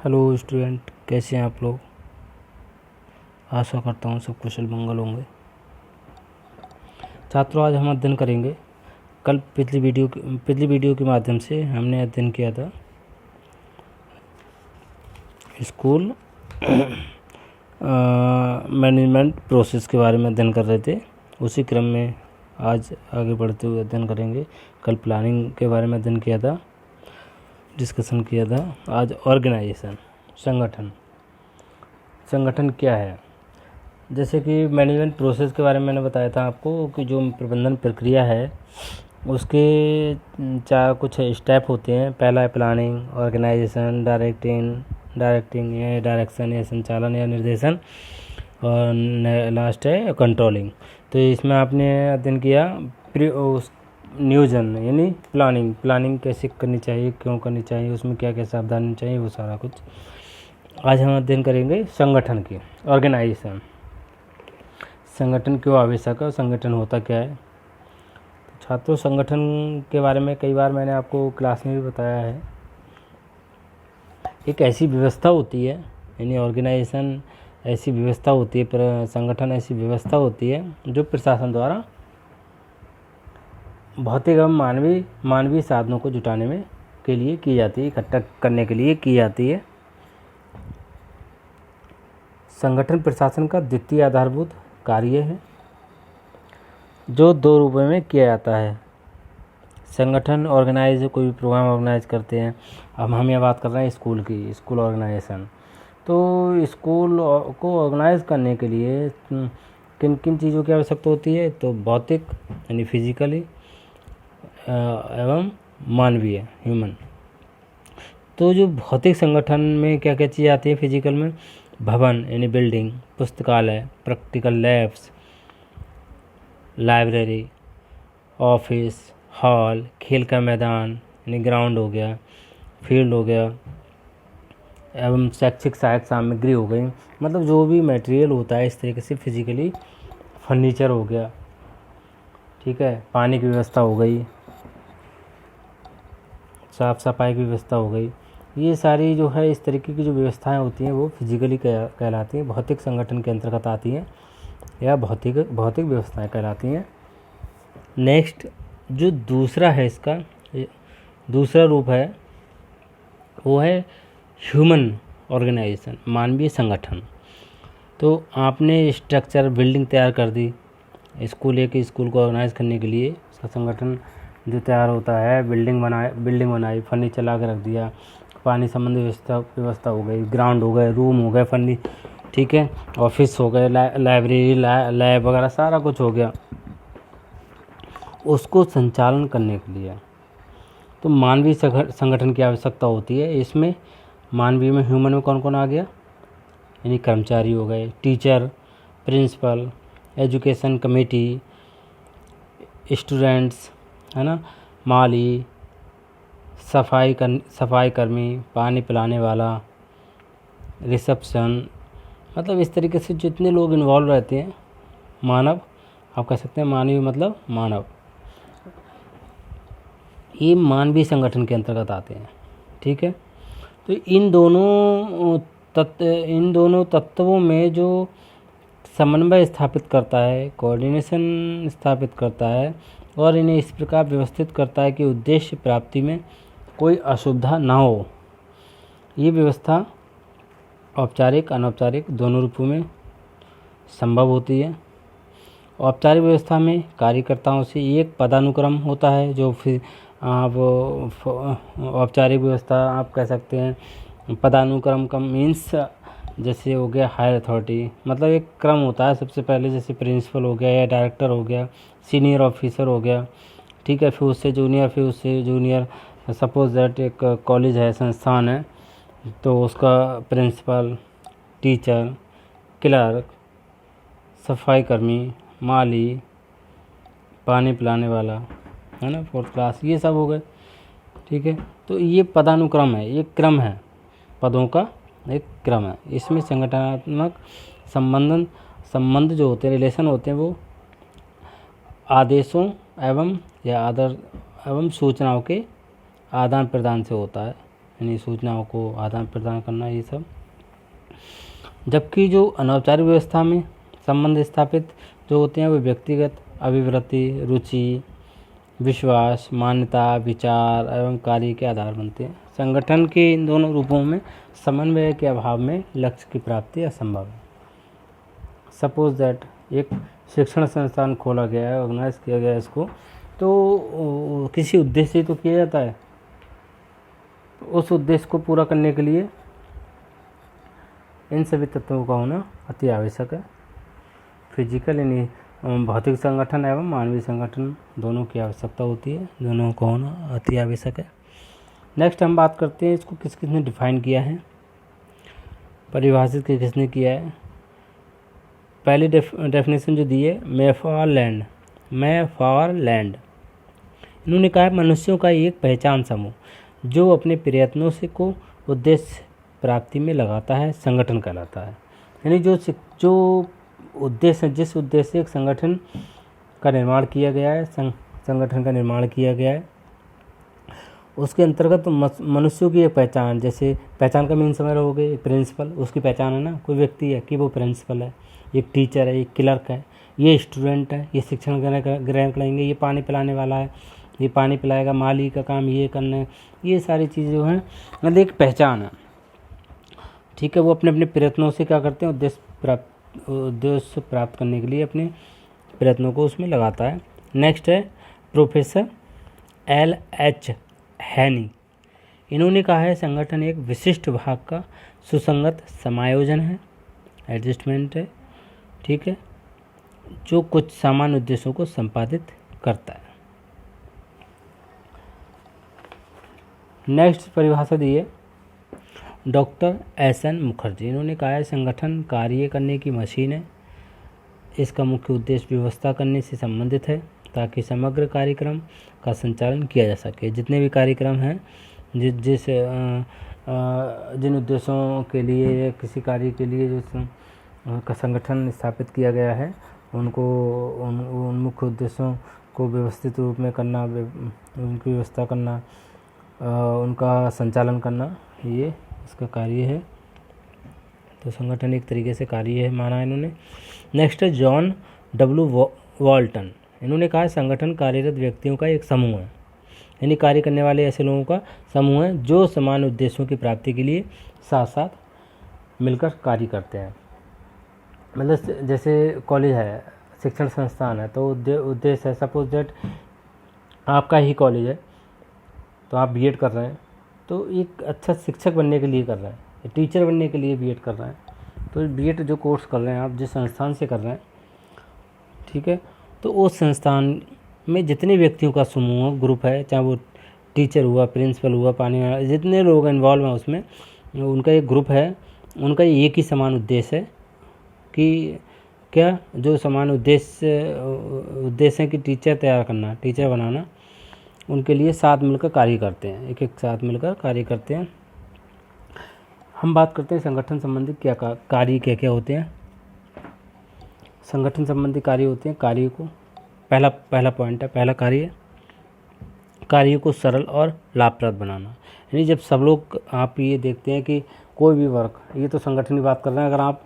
Hello student, कैसे हैं आप लोग। आशा करता हूँ सब कुशल मंगल होंगे। छात्रों, आज हम अध्ययन करेंगे। कल पिछली वीडियो के माध्यम से हमने अध्ययन किया था स्कूल मैनेजमेंट प्रोसेस के बारे में अध्ययन कर रहे थे। उसी क्रम में आज आगे बढ़ते हुए अध्ययन करेंगे। कल प्लानिंग के बारे में अध्ययन किया था, डिस्कशन किया था। आज ऑर्गेनाइजेशन, संगठन क्या है। जैसे कि मैनेजमेंट प्रोसेस के बारे में मैंने बताया था आपको कि जो प्रबंधन प्रक्रिया है उसके कुछ स्टेप होते हैं। पहला है प्लानिंग, ऑर्गेनाइजेशन, डायरेक्टिंग या डायरेक्शन या संचालन या निर्देशन, और लास्ट है कंट्रोलिंग। तो इसमें आपने अध्ययन किया नियोजन यानी प्लानिंग कैसे करनी चाहिए, क्यों करनी चाहिए, उसमें क्या क्या सावधानी चाहिए, वो सारा कुछ आज हम अध्ययन करेंगे। संगठन की ऑर्गेनाइजेशन, संगठन क्यों आवश्यक है, संगठन होता क्या है। छात्रों, संगठन के बारे में कई बार मैंने आपको क्लास में भी बताया है। एक ऐसी व्यवस्था होती है, यानी ऑर्गेनाइजेशन ऐसी व्यवस्था होती है, पर संगठन ऐसी व्यवस्था होती है जो प्रशासन द्वारा भौतिक एवं मानवीय साधनों को जुटाने में के लिए की जाती है, इकट्ठा करने के लिए की जाती है। संगठन प्रशासन का द्वितीय आधारभूत कार्य है जो दो रूपों में किया जाता है। संगठन कोई भी प्रोग्राम ऑर्गेनाइज करते हैं। अब हम यह बात कर रहे हैं स्कूल ऑर्गेनाइजेशन। तो स्कूल को ऑर्गेनाइज करने के लिए किन किन चीज़ों की आवश्यकता होती है। तो भौतिक यानी फिजिकली एवं मानवीय ह्यूमन। तो जो भौतिक संगठन में क्या क्या चीज़ें आती है फिजिकल में, भवन यानी बिल्डिंग, पुस्तकालय, practical labs, library, office, hall, खेल का मैदान यानी ग्राउंड हो गया, फील्ड हो गया, एवं शैक्षिक सहायक सामग्री हो गई। मतलब जो भी मटेरियल होता है इस तरीके से फिजिकली, फर्नीचर हो गया, ठीक है, पानी की व्यवस्था हो गई, साफ सफाई की व्यवस्था हो गई। ये सारी जो है इस तरीके की जो व्यवस्थाएं होती हैं वो फिजिकली कहलाती हैं, भौतिक संगठन के अंतर्गत आती हैं या भौतिक व्यवस्थाएं कहलाती हैं। नेक्स्ट जो दूसरा है, इसका दूसरा रूप है वो है ह्यूमन ऑर्गेनाइजेशन, मानवीय संगठन। तो आपने स्ट्रक्चर बिल्डिंग तैयार कर दी, स्कूल को ऑर्गेनाइज करने के लिए उसका संगठन जो तैयार होता है, बिल्डिंग बनाई, फर्नीचर ला के रख दिया, पानी संबंधी व्यवस्था हो गई, ग्राउंड हो गए, रूम हो गए ठीक है, ऑफिस हो गए, लाइब्रेरी, लैब वगैरह सारा कुछ हो गया। उसको संचालन करने के लिए तो मानवीय संगठन की आवश्यकता होती है। इसमें मानवीय में ह्यूमन में कौन कौन आ गया, यानी कर्मचारी हो गए, teacher, principal, education committee, students, है ना, माली, सफाई कर्मी, पानी पिलाने वाला, रिसेप्शन। मतलब इस तरीके से जितने लोग इन्वॉल्व रहते हैं, मानव, आप कह सकते हैं मानवीय मतलब मानव, ये मानवीय संगठन के अंतर्गत आते हैं। ठीक है, तो इन दोनों तत्वों में जो समन्वय स्थापित करता है, कोऑर्डिनेशन स्थापित करता है और इन्हें इस प्रकार व्यवस्थित करता है कि उद्देश्य प्राप्ति में कोई असुविधा ना हो। ये व्यवस्था औपचारिक अनौपचारिक दोनों रूपों में संभव होती है। औपचारिक व्यवस्था में कार्यकर्ताओं से एक पदानुक्रम होता है, जो फिर आप औपचारिक व्यवस्था आप कह सकते हैं पदानुक्रम का मीन्स जैसे हो गया हायर अथॉरिटी, मतलब एक क्रम होता है। सबसे पहले जैसे प्रिंसिपल हो गया या डायरेक्टर हो गया, सीनियर ऑफिसर हो गया, ठीक है, फिर उससे जूनियर। सपोज दैट एक कॉलेज है, संस्थान है, तो उसका प्रिंसिपल, टीचर, क्लर्क, सफाई कर्मी, माली, पानी पिलाने वाला, है ना, 4th क्लास, ये सब हो गए। ठीक है, तो ये पदानुक्रम है, एक क्रम है, पदों का एक क्रम है। इसमें संगठनात्मक संबंध जो होते हैं, रिलेशन होते हैं, वो आदेशों एवं सूचनाओं के आदान प्रदान से होता है। यानी सूचनाओं को आदान प्रदान करना, ये सब। जबकि जो अनौपचारिक व्यवस्था में संबंध स्थापित जो होते हैं वो व्यक्तिगत अभिवृत्ति, रुचि, विश्वास, मान्यता, विचार एवं कार्य के आधार बनते हैं। संगठन के इन दोनों रूपों में समन्वय के अभाव में लक्ष्य की प्राप्ति असंभव है। सपोज दैट एक शिक्षण संस्थान खोला गया है, ऑर्गेनाइज किया गया है इसको, तो किसी उद्देश्य से तो किया जाता है, तो उस उद्देश्य को पूरा करने के लिए इन सभी तत्वों का होना अति आवश्यक है। फिजिकल यानी भौतिक संगठन एवं मानवीय संगठन दोनों की आवश्यकता होती है, दोनों का होना अति आवश्यक है। नेक्स्ट हम बात करते हैं इसको किस किसने डिफाइन किया है, परिभाषित किसने किया है। पहली डेफिनेशन जो दी है मैफॉरलैंड, इन्होंने कहा है मनुष्यों का एक पहचान समूह जो अपने प्रयत्नों से को उद्देश्य प्राप्ति में लगाता है, संगठन कहलाता है। यानी जो उद्देश्य, जिस उद्देश्य से एक संगठन का निर्माण किया गया है, संगठन का निर्माण किया गया है, उसके अंतर्गत मनुष्यों की एक पहचान, जैसे पहचान का मीन समझ हो गई, प्रिंसिपल, उसकी पहचान है ना, कोई व्यक्ति है कि वो प्रिंसिपल है, एक टीचर है, एक क्लर्क है, ये स्टूडेंट है, ये शिक्षण ग्रहण करेंगे, ये पानी पिलाने वाला है, ये पानी पिलाएगा, माली का काम ये करना है, ये सारी चीज़ें जो हैं मतलब एक पहचान है। ठीक है, वो अपने अपने प्रयत्नों से क्या करते हैं, उद्देश्य प्राप्त करने के लिए अपने प्रयत्नों को उसमें लगाता है। नेक्स्ट है प्रोफेसर L.H. हैनी, इन्होंने कहा है संगठन एक विशिष्ट भाग का सुसंगत समायोजन है, एडजस्टमेंट है, ठीक है, जो कुछ सामान्य उद्देश्यों को संपादित करता है। नेक्स्ट परिभाषा दी है डॉक्टर S.N. मुखर्जी, इन्होंने कहा है संगठन कार्य करने की मशीन है, इसका मुख्य उद्देश्य व्यवस्था करने से संबंधित है ताकि समग्र कार्यक्रम का संचालन किया जा सके। जितने भी कार्यक्रम हैं जिन उद्देश्यों के लिए किसी कार्य के लिए जो का संगठन स्थापित किया गया है उन मुख्य उद्देश्यों को व्यवस्थित रूप में करना, उनकी व्यवस्था करना, उनका संचालन करना, ये इसका कार्य है। तो संगठन एक तरीके से कार्य है माना इन्होंने। नेक्स्ट है जॉन W. वॉल्टन, इन्होंने कहा संगठन कार्यरत व्यक्तियों का एक समूह है, यानी कार्य करने वाले ऐसे लोगों का समूह है जो समान उद्देश्यों की प्राप्ति के लिए साथ साथ मिलकर कार्य करते हैं। मतलब जैसे कॉलेज है, शिक्षण संस्थान है, तो उद्देश्य है, सपोज दैट आपका ही कॉलेज है, तो आप B.Ed कर रहे हैं, तो एक अच्छा शिक्षक बनने के लिए कर रहे हैं, टीचर बनने के लिए B.Ed कर रहे हैं, तो B.Ed जो कोर्स कर रहे हैं आप जिस संस्थान से कर रहे हैं, ठीक है, तो उस संस्थान में जितने व्यक्तियों का समूह ग्रुप है, चाहे वो टीचर हुआ, प्रिंसिपल हुआ, पानी वाला, जितने लोग इन्वॉल्व हैं उसमें, उनका एक ग्रुप है, उनका एक ही समान उद्देश्य है कि क्या, जो समान उद्देश्य है कि टीचर तैयार करना, टीचर बनाना, उनके लिए साथ मिलकर कार्य करते हैं, एक साथ मिलकर कार्य करते हैं। हम बात करते हैं संगठन संबंधी कार्य क्या होते हैं। संगठन संबंधी कार्य होते हैं, कार्य को पहला पॉइंट है, पहला कार्य को सरल और लाभप्रद बनाना। यानी जब सब लोग, आप ये देखते हैं कि कोई भी वर्क, ये तो संगठन की बात कर रहे हैं, अगर आप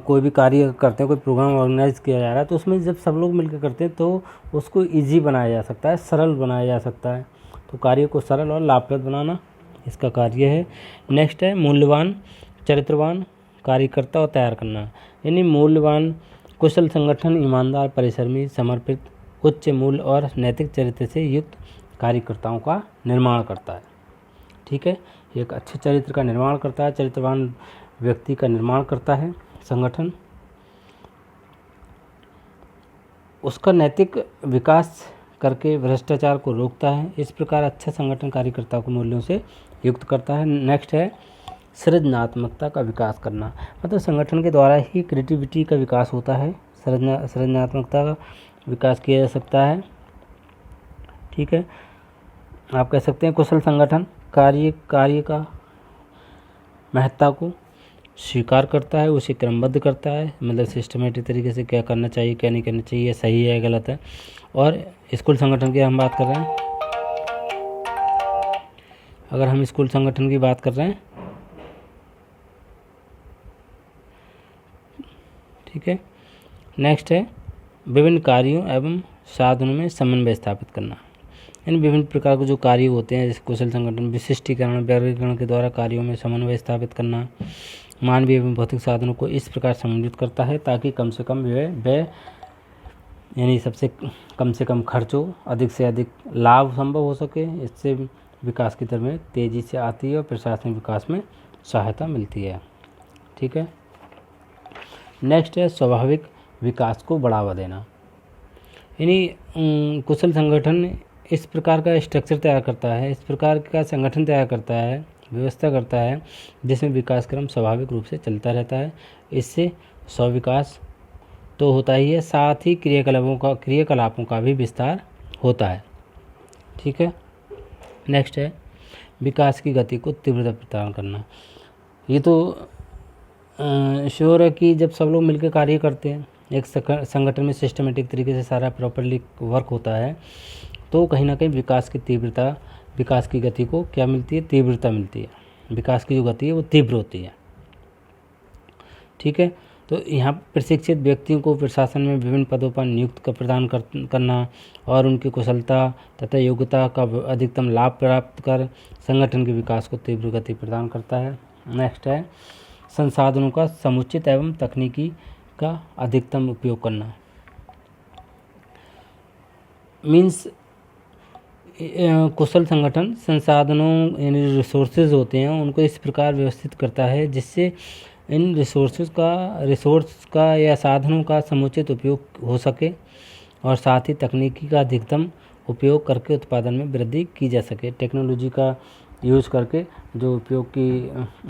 कोई भी कार्य करते हैं, कोई प्रोग्राम ऑर्गेनाइज किया जा रहा है, तो उसमें जब सब लोग मिलकर करते हैं तो उसको इजी बनाया जा सकता है, सरल बनाया जा सकता है। तो कार्य को सरल और लाभप्रद बनाना इसका कार्य है। नेक्स्ट है मूल्यवान चरित्रवान कार्यकर्ता और तैयार करना, यानी मूल्यवान कुशल संगठन ईमानदार, परिश्रमी, समर्पित, उच्च मूल्य और नैतिक चरित्र से युक्त कार्यकर्ताओं का निर्माण करता है। ठीक है, एक अच्छे चरित्र का निर्माण करता है, चरित्रवान व्यक्ति का निर्माण करता है संगठन, उसका नैतिक विकास करके भ्रष्टाचार को रोकता है। इस प्रकार अच्छा संगठन कार्यकर्ता को मूल्यों से युक्त करता है। नेक्स्ट है सृजनात्मकता का विकास करना, मतलब संगठन के द्वारा ही क्रिएटिविटी का विकास होता है, सृजनात्मकता का विकास किया जा सकता है। ठीक है, आप कह सकते हैं कुशल संगठन कार्य का महत्ता को स्वीकार करता है, उसे क्रमबद्ध करता है, मतलब सिस्टमेटिक तरीके से क्या करना चाहिए, क्या नहीं करना चाहिए, सही है गलत है। और स्कूल संगठन की हम बात कर रहे हैं, अगर हम स्कूल संगठन की बात कर रहे हैं, ठीक है। नेक्स्ट है विभिन्न कार्यों एवं साधनों में समन्वय स्थापित करना। इन विभिन्न प्रकार के जो कार्य होते हैं, जैसे कुशल संगठन, विशिष्टीकरण, वर्गीकरण के द्वारा कार्यों में समन्वय स्थापित करना मानवीय एवं भौतिक साधनों को इस प्रकार समन्वित करता है ताकि कम से कम व्यय यानी कम से कम खर्च हो, अधिक से अधिक लाभ संभव हो सके। इससे विकास की दर में तेज़ी से आती है और प्रशासनिक विकास में सहायता मिलती है, ठीक है। नेक्स्ट है स्वाभाविक विकास को बढ़ावा देना। यानी कुशल संगठन इस प्रकार का स्ट्रक्चर तैयार करता है, इस प्रकार का संगठन तैयार करता है, व्यवस्था करता है जिसमें विकास क्रम स्वाभाविक रूप से चलता रहता है। इससे स्वविकास तो होता ही है, साथ ही क्रियाकलापों का भी विस्तार होता है, ठीक है। नेक्स्ट है विकास की गति को तीव्रता प्रदान करना। ये तो श्योर है कि जब सब लोग मिलकर कार्य करते हैं, एक संगठन में सिस्टमेटिक तरीके से सारा प्रॉपरली वर्क होता है, तो कहीं ना कहीं विकास की गति को क्या मिलती है, तीव्रता मिलती है। विकास की जो गति है वो तीव्र होती है, ठीक है। तो यहाँ प्रशिक्षित व्यक्तियों को प्रशासन में विभिन्न पदों पर नियुक्त प्रदान करना और उनकी कुशलता तथा योग्यता का अधिकतम लाभ प्राप्त कर संगठन के विकास को तीव्र गति प्रदान करता है। नेक्स्ट है संसाधनों का समुचित एवं तकनीकी का अधिकतम उपयोग करना। मीन्स कुशल संगठन संसाधनों यानी रिसोर्सेज होते हैं उनको इस प्रकार व्यवस्थित करता है जिससे इन रिसोर्स का या साधनों का समुचित उपयोग हो सके और साथ ही तकनीकी का अधिकतम उपयोग करके उत्पादन में वृद्धि की जा सके। टेक्नोलॉजी का यूज़ करके जो उपयोग की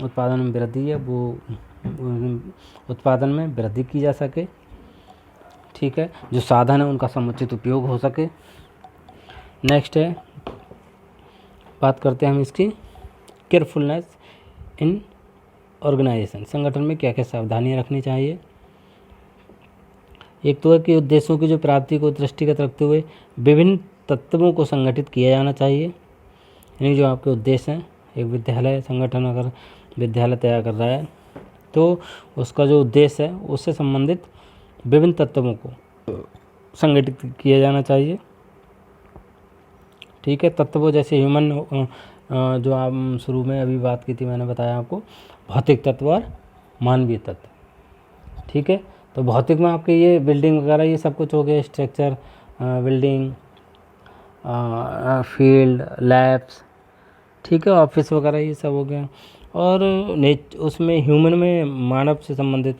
उत्पादन में वृद्धि है वो उत्पादन में वृद्धि की जा सके, ठीक है। जो साधन है उनका समुचित उपयोग हो सके। नेक्स्ट है बात करते हैं हम इसकी केयरफुलनेस इन ऑर्गेनाइजेशन। संगठन में क्या क्या सावधानियां रखनी चाहिए। एक तो है कि उद्देश्यों की जो प्राप्ति को दृष्टिगत रखते हुए विभिन्न तत्वों को संगठित किया जाना चाहिए। यानी जो आपके उद्देश्य हैं, एक विद्यालय संगठन अगर विद्यालय तैयार कर रहा है तो उसका जो उद्देश्य है उससे संबंधित विभिन्न तत्वों को संगठित किया जाना चाहिए, ठीक है। तत्वों जैसे ह्यूमन जो आप शुरू में अभी बात की थी, मैंने बताया आपको भौतिक तत्व और मानवीय तत्व, ठीक है। तो भौतिक में आपके ये बिल्डिंग वगैरह ये सब कुछ हो गया, स्ट्रक्चर, बिल्डिंग, फील्ड, लैब्स, ठीक है, ऑफिस वगैरह ये सब हो गया। और उसमें ह्यूमन में मानव से संबंधित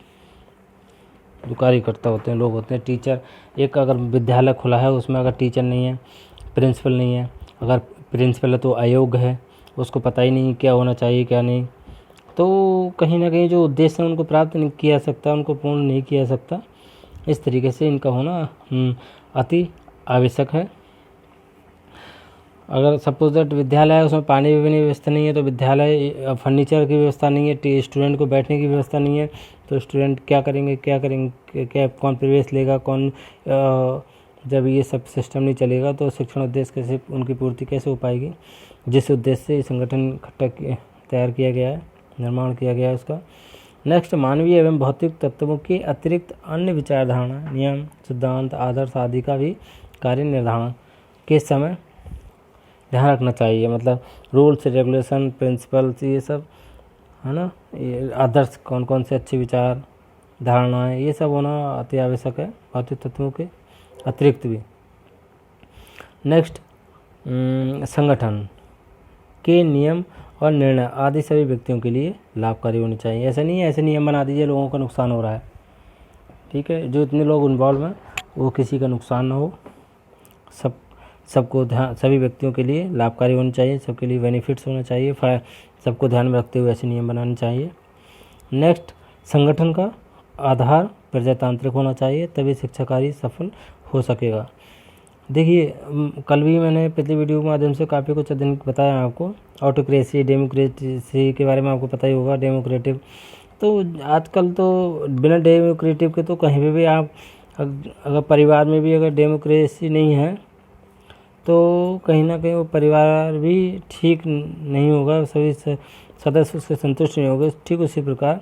जो कार्यकर्ता होते हैं, लोग होते हैं, टीचर। एक अगर विद्यालय खुला है उसमें अगर टीचर नहीं है, प्रिंसिपल नहीं है, अगर प्रिंसिपल है तो अयोग्य है, उसको पता ही नहीं क्या होना चाहिए क्या नहीं, तो कहीं ना कहीं जो उद्देश्य है उनको प्राप्त नहीं किया जा सकता, उनको पूर्ण नहीं किया जा सकता। इस तरीके से इनका होना अति आवश्यक है। अगर सपोज दैट विद्यालय है उसमें पानी की व्यवस्था नहीं है तो विद्यालय, फर्नीचर की व्यवस्था नहीं है, स्टूडेंट को बैठने की व्यवस्था नहीं है, तो स्टूडेंट क्या करेंगे कौन प्रवेश लेगा, कौन जब ये सब सिस्टम नहीं चलेगा तो शिक्षण उद्देश्य कैसे उनकी पूर्ति कैसे हो पाएगी। जिस उद्देश्य से संगठन तैयार किया गया है, निर्माण किया गया है उसका। नेक्स्ट मानवीय एवं भौतिक तत्वों के अतिरिक्त अन्य विचारधारा, नियम, सिद्धांत, आदर्श आदि का भी कार्य निर्धारण के समय ध्यान रखना चाहिए। मतलब रूल्स, रेगुलेशन, प्रिंसिपल्स, ये सब है ना, ये आदर्श कौन कौन से अच्छे विचार धारणाएं, ये सब होना अति आवश्यक है भौतिक तत्वों के अतिरिक्त भी। नेक्स्ट संगठन के नियम और निर्णय आदि सभी व्यक्तियों के लिए लाभकारी होने चाहिए। ऐसा नहीं है ऐसे नियम बना दीजिए लोगों का नुकसान हो रहा है, ठीक है। जो इतने लोग इन्वॉल्व हैं वो किसी का नुकसान ना हो, सबको सभी व्यक्तियों के लिए लाभकारी होनी चाहिए, सबके लिए बेनिफिट्स होना चाहिए, सबको ध्यान में रखते हुए ऐसे नियम बनाने चाहिए। नेक्स्ट संगठन का आधार प्रजातांत्रिक होना चाहिए, तभी शिक्षा कार्य सफल हो सकेगा। देखिए कल भी मैंने पिछले वीडियो के माध्यम से काफ़ी कुछ दिन बताया आपको, ऑटोक्रेसी, डेमोक्रेसी के बारे में आपको पता ही होगा, डेमोक्रेटिव। तो आजकल तो बिना डेमोक्रेटिव के तो कहीं पे भी आप, अगर परिवार में भी अगर डेमोक्रेसी नहीं है तो कहीं ना कहीं वो परिवार भी ठीक नहीं होगा, सभी सदस्य उससे संतुष्ट नहीं होंगे। ठीक उसी प्रकार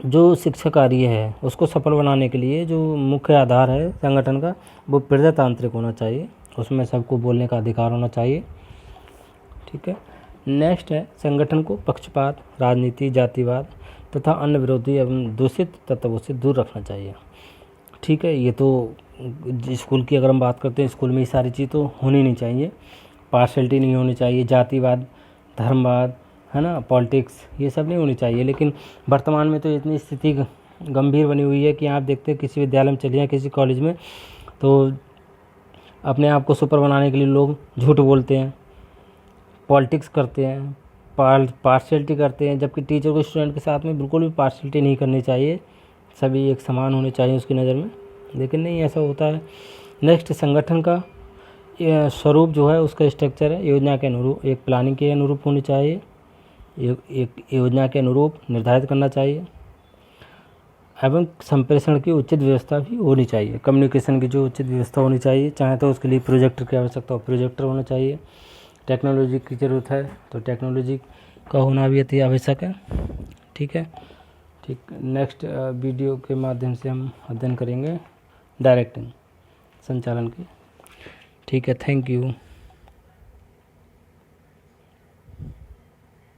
जो शिक्षा कार्य है उसको सफल बनाने के लिए जो मुख्य आधार है संगठन का, वो प्रजातांत्रिक होना चाहिए, उसमें सबको बोलने का अधिकार होना चाहिए। ठीक है, नेक्स्ट है संगठन को पक्षपात, राजनीति, जातिवाद तथा अन्य विरोधी एवं दूषित तत्वों से दूर रखना चाहिए। ठीक है, ये तो स्कूल की अगर हम बात करते हैं, स्कूल में ये सारी चीज़ तो होनी नहीं चाहिए। पार्शलिटी नहीं होनी चाहिए, जातिवाद, धर्मवाद, है ना, पॉलिटिक्स, ये सब नहीं होनी चाहिए। लेकिन वर्तमान में तो इतनी स्थिति गंभीर बनी हुई है कि आप देखते हैं किसी विद्यालय में चलिए, किसी कॉलेज में, तो अपने आप को सुपर बनाने के लिए लोग झूठ बोलते हैं, पॉलिटिक्स करते हैं, पार्शलिटी करते हैं, जबकि टीचर को स्टूडेंट के साथ में बिल्कुल भी पार्शलिटी नहीं करनी चाहिए, सभी एक समान होने चाहिए उसकी नज़र में, लेकिन नहीं ऐसा होता है। नेक्स्ट, संगठन का स्वरूप जो है, उसका स्ट्रक्चर है योजना के अनुरूप, एक प्लानिंग के अनुरूप होनी चाहिए, एक योजना के अनुरूप निर्धारित करना चाहिए, एवं संप्रेषण की उचित व्यवस्था भी होनी चाहिए, कम्युनिकेशन की जो उचित व्यवस्था होनी चाहिए, चाहे तो उसके लिए प्रोजेक्टर की आवश्यकता हो, प्रोजेक्टर होना चाहिए। टेक्नोलॉजी की ज़रूरत है तो टेक्नोलॉजी का होना भी अति आवश्यक है। ठीक है, ठीक, नेक्स्ट वीडियो के माध्यम से हम अध्ययन करेंगे डायरेक्टिंग, संचालन की। ठीक है, थैंक यू।